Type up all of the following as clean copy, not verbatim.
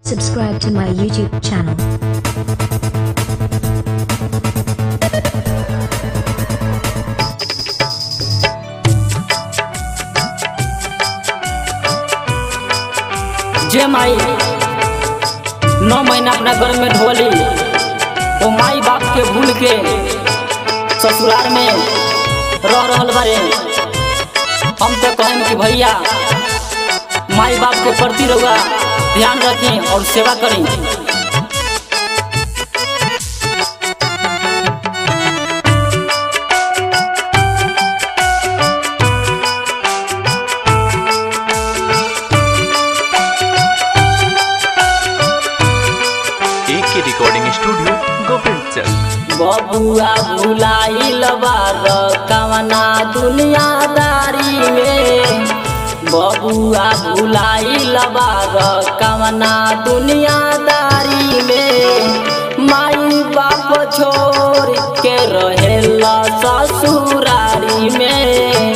Subscribe to my YouTube channel. जे माई 9 महीना अपना घर में ढोली, वो माई बाप के भूल के ससुराल में रह रहल बारे। हम तो कहें कि भैया माई बाप के प्रति रहुआ ध्यान रखें और सेवा करें। Recording studio Govindchak. बबुआ भुलाइल बार कवना दुनियादारी में, बबुआ भुलाइल बार कवना दुनियादारी में। माई बाप छोड़ के रहेला ससुरारी में,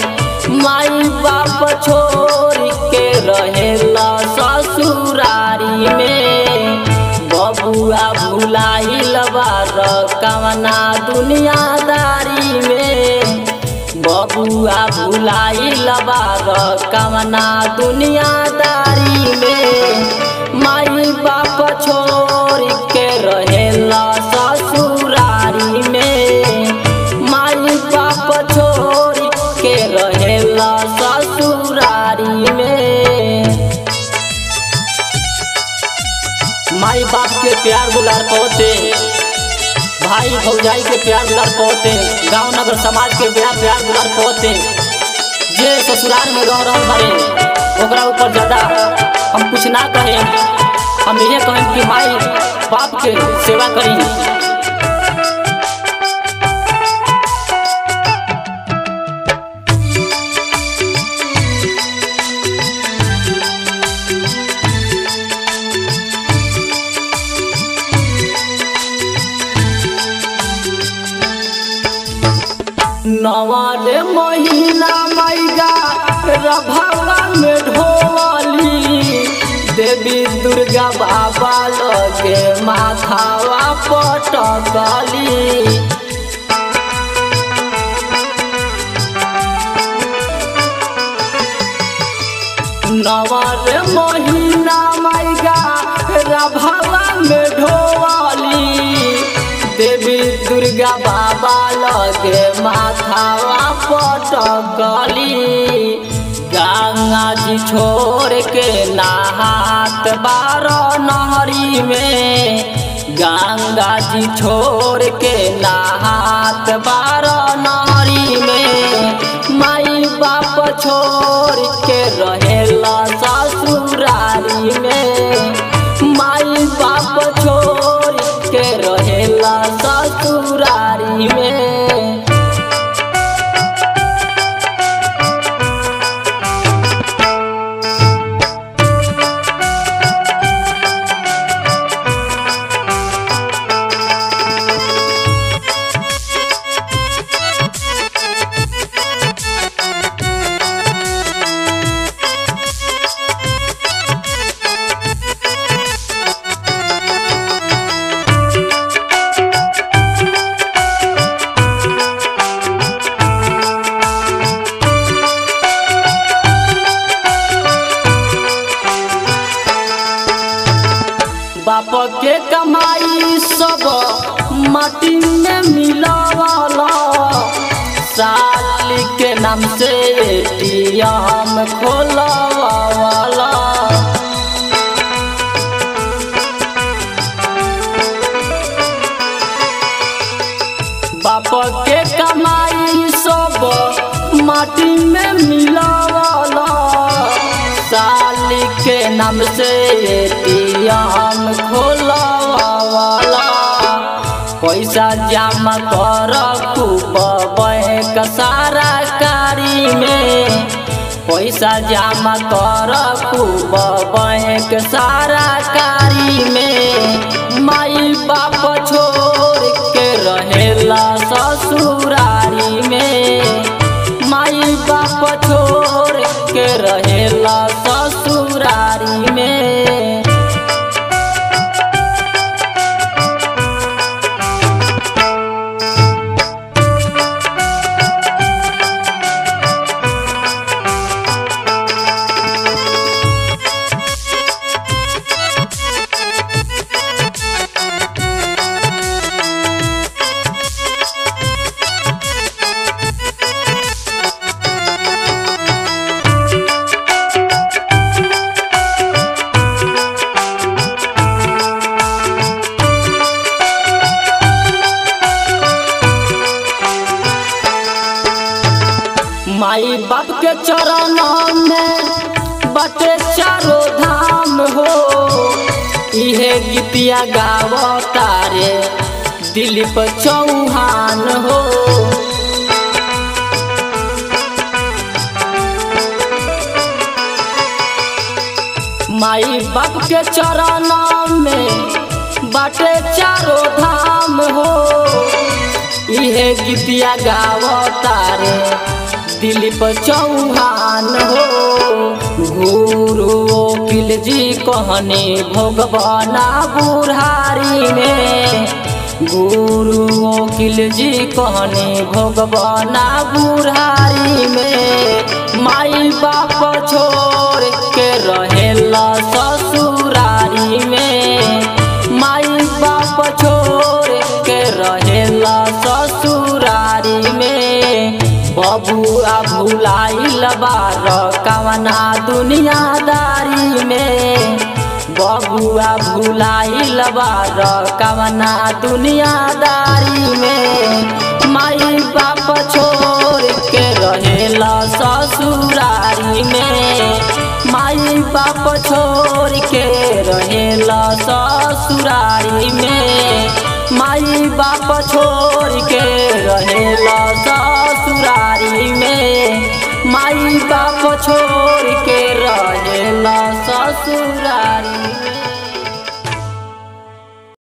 माई बाप छोड़ के रहेला ससुरारी में। बबुआ भुलाइल बार कवना दुनियादारी में, बबुआ भुलाइल बार कवना दुनियादारी में। माई बाप छोड़ के रहेला ससुरारी में, माई बाप छोड़ के रहेला ससुरारी में। माई बाप के प्यार दुलार पहुँचे, भाई भौजाई के प्यार दुलार पहुँचे, गांव नगर समाज के प्यार दुलार पहुँचे। जे ससुराल में रह रहल बारे ओकरा ऊपर ज्यादा हम कुछ ना कहें, हम ये कहें कि माई बाप के सेवा करी। नवाले महीना माईगा रभावा में ढोली, देवी दुर्गा बाबा लगे माथावा पटकली। नवाले महीना माईगा रभावा में ढोली, देवी दुर्गा बाबा लगे माथावा पटकली। गंगा जी छोड़ के नहात बार नहरी में, गंगा जी छोड़ के नहात बार नहरी में। माई बाप छोड़ के रहेला ससुरारी में, माई बाप छोड़ के रहेला ससुरारी में। बाप के कमाई सब माटी में मिलावाला, साली के नाम से एटीएम खोलवाला। बाप के कमाई सब माटी में मिलावाला, साली के नाम से एटीएम खोलवाला। पैसा जमा कर खूब बैंक सरकारी में, पैसा जमा कर खूब बैंक सरकारी में। माई बाप छोड़ के रहेला ससुरारी में, माई बाप छोड़ के रहेला ससुरारी में। इहे गीतिया गावता रे दिलीप चौहान हो। माई बाप के चरण में बाटे चारों धाम हो। इहे गीतिया गावता रे दिलीप चौहान हो। गुरु वकील जी कहने भगवाना बुढ़ारी में। गुरु वकील जी कहने भगवाना बुढ़ारी में। माई बाप छोड़ के रहेला ससुरारी में। माई बाप छोड़ के रहेला ससुरारी में। बबुआ भुलाइल बार कवना दुनियादारी में। बबुआ भुलाइल बार कवना दुनियादारी में। माई बाप छोड़ के रहेला ससुरारी में। माई बाप छोड़ के रहेला ससुरारी में। माई बाप छोड़ के रहेला ससुरारी में। माई बाप छोड़ के रहेला ससुरारी में।